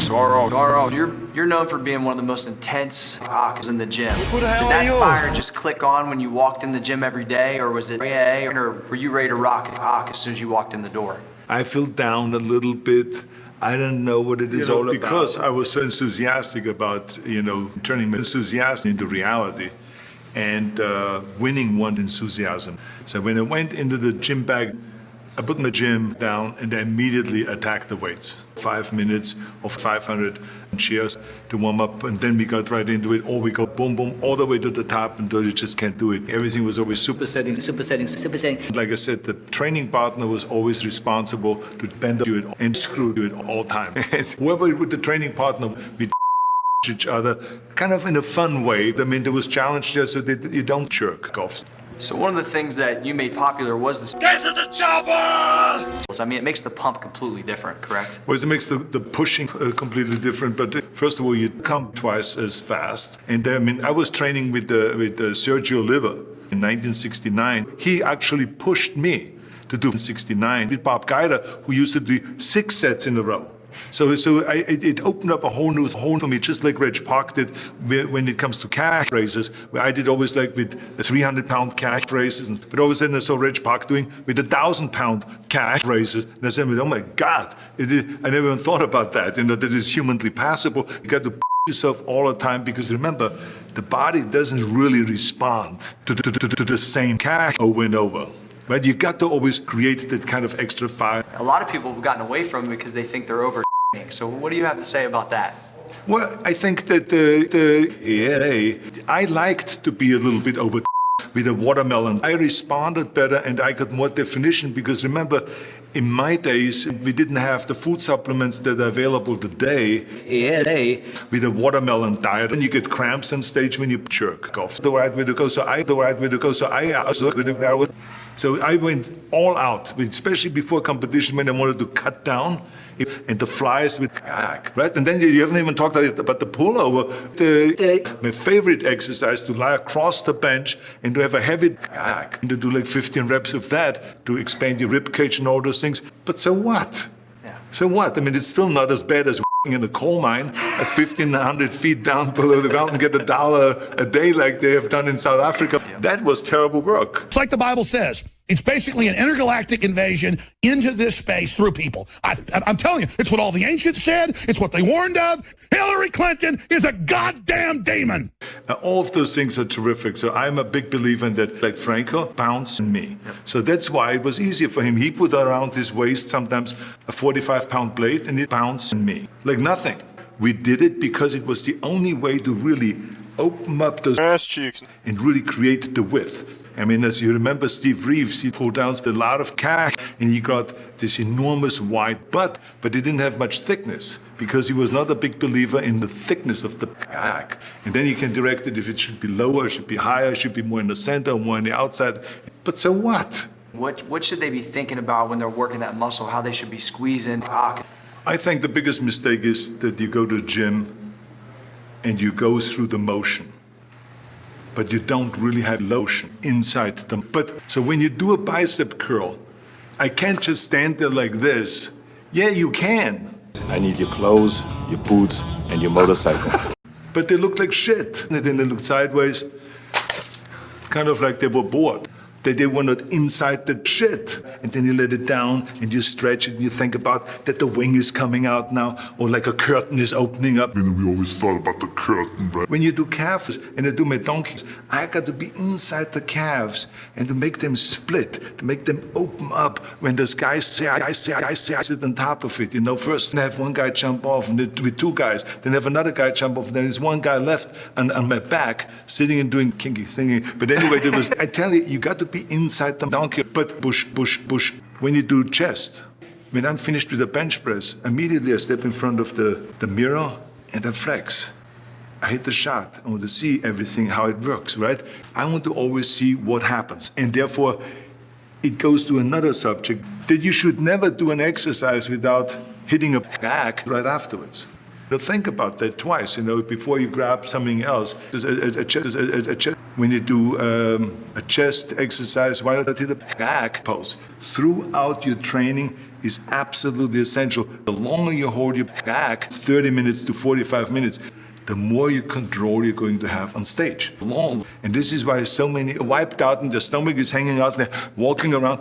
So Arnold, you're known for being one of the most intense cockers in the gym. Who the hell Did that are you? fire just click on when you walked in the gym every day, or was it or were you ready to rock a cock as soon as you walked in the door? I feel down a little bit. I don't know what it is all about. Because I was so enthusiastic about, turning my enthusiasm into reality and winning one enthusiasm. So when I went into the gym bag, I put my gym down and I immediately attacked the weights. 5 minutes of 500 chairs to warm up, and then we got right into it. Or we go boom, boom, all the way to the top until you just can't do it. Everything was always supersetting. Like I said, the training partner was always responsible to bend you it and screw you it all the time. Whoever with the training partner, we each other, kind of in a fun way. I mean, there was challenge there so that you don't jerk off. So one of the things that you made popular was the Get to the chopper! I mean, it makes the pump completely different, correct? Well, it makes the pushing completely different. But first of all, you come twice as fast. And I mean, I was training with Sergio Oliva in 1969. He actually pushed me to do 69 with Bob Guida, who used to do 6 sets in a row. So it opened up a whole new for me, just like Reg Park did when it comes to calf raises, where I did always like with 300-pound calf raises, but all of a sudden I saw Reg Park doing with 1,000-pound calf raises, and I said, oh my God, I never even thought about that, that is humanly possible. You got to yourself all the time, because remember, the body doesn't really respond to the same calf over and over. Right? You got to always create that kind of extra fire. A lot of people have gotten away from it because they think they're over. So what do you have to say about that? Well, I think that I liked to be a little bit over with a watermelon. I responded better and I got more definition, because remember, in my days, we didn't have the food supplements that are available today. With a watermelon diet, and you get cramps on stage when you jerk off. The right way to go. So I also could have. So I went all out, especially before competition when I wanted to cut down, and the flies with right? And then you haven't even talked about the pullover. My favorite exercise, to lie across the bench and to have a heavy and to do like 15 reps of that to expand your rib cage and all those things. But so what? Yeah. So what? I mean, it's still not as bad as in a coal mine at 1,500 feet down below the ground and get $1 a day like they have done in South Africa. That was terrible work. It's like the Bible says. It's basically an intergalactic invasion into this space through people. I'm telling you, it's what all the ancients said. It's what they warned of. Hillary Clinton is a goddamn demon. All of those things are terrific. So I'm a big believer in that, like Franco, pounds in me. So that's why it was easier for him. He put around his waist sometimes a 45-pound blade, and it pounds in me. Like nothing. We did it because it was the only way to really open up those ass cheeks and really create the width. I mean, as you remember, Steve Reeves, he pulled down a lot of cash and he got this enormous wide butt, but he didn't have much thickness because he was not a big believer in the thickness of the back. And then you can direct it if it should be lower, it should be higher, it should be more in the center, more on the outside. But so what? What should they be thinking about when they're working that muscle, how they should be squeezing cock? I think the biggest mistake is that you go to the gym and you go through the motion, but you don't really have lotion inside them. But so when you do a bicep curl, I can't just stand there like this. Yeah, you can. I need your clothes, your boots, and your motorcycle. But they look like shit. And then they look sideways, kind of like they were bored. That they were not inside the shit. And then you let it down and you stretch it and you think about that the wing is coming out now, or like a curtain is opening up. And we always thought about the curtain, right? When you do calves and I do my donkeys, I got to be inside the calves and to make them split, to make them open up when those guys say, I sit on top of it. First have one guy jump off and with 2 guys, then have another guy jump off, and then there's one guy left on my back sitting and doing kinky singing. But anyway, there was, I tell you, you got to be inside the donkey, but push. When you do chest, when I'm finished with the bench press, immediately I step in front of the mirror and I flex. I hit the shot. I want to see everything, how it works, right? I want to always see what happens. And therefore, it goes to another subject, that you should never do an exercise without hitting a back right afterwards. Think about that twice, before you grab something else. When you do a chest exercise, why not hit a back pose? Throughout your training, is absolutely essential. The longer you hold your back, 30 minutes to 45 minutes, the more you control you're going to have on stage. Long. And this is why so many wiped out and their stomach is hanging out there, walking around.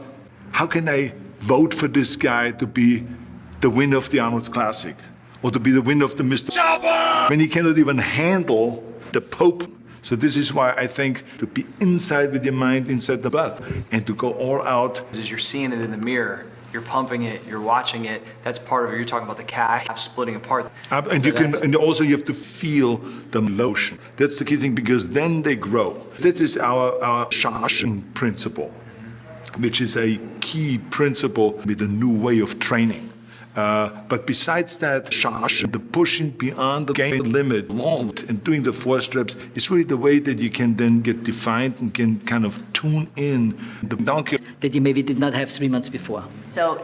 How can I vote for this guy to be the winner of the Arnold Classic? Or to be the winner of the Mr. Chopper! When he cannot even handle the Pope. So this is why I think to be inside with your mind, inside the butt, and to go all out. As you're seeing it in the mirror, you're pumping it, you're watching it, that's part of it. You're talking about the calf splitting apart. And So you can, that's- and also you have to feel the motion. That's the key thing, because then they grow. This is our Shashan principle, which is a key principle with a new way of training. But besides that, Shashan, the pushing beyond the game limit, long, and doing the 4 steps is really the way that you can then get defined and can kind of tune in the donkey. That you maybe did not have 3 months before. So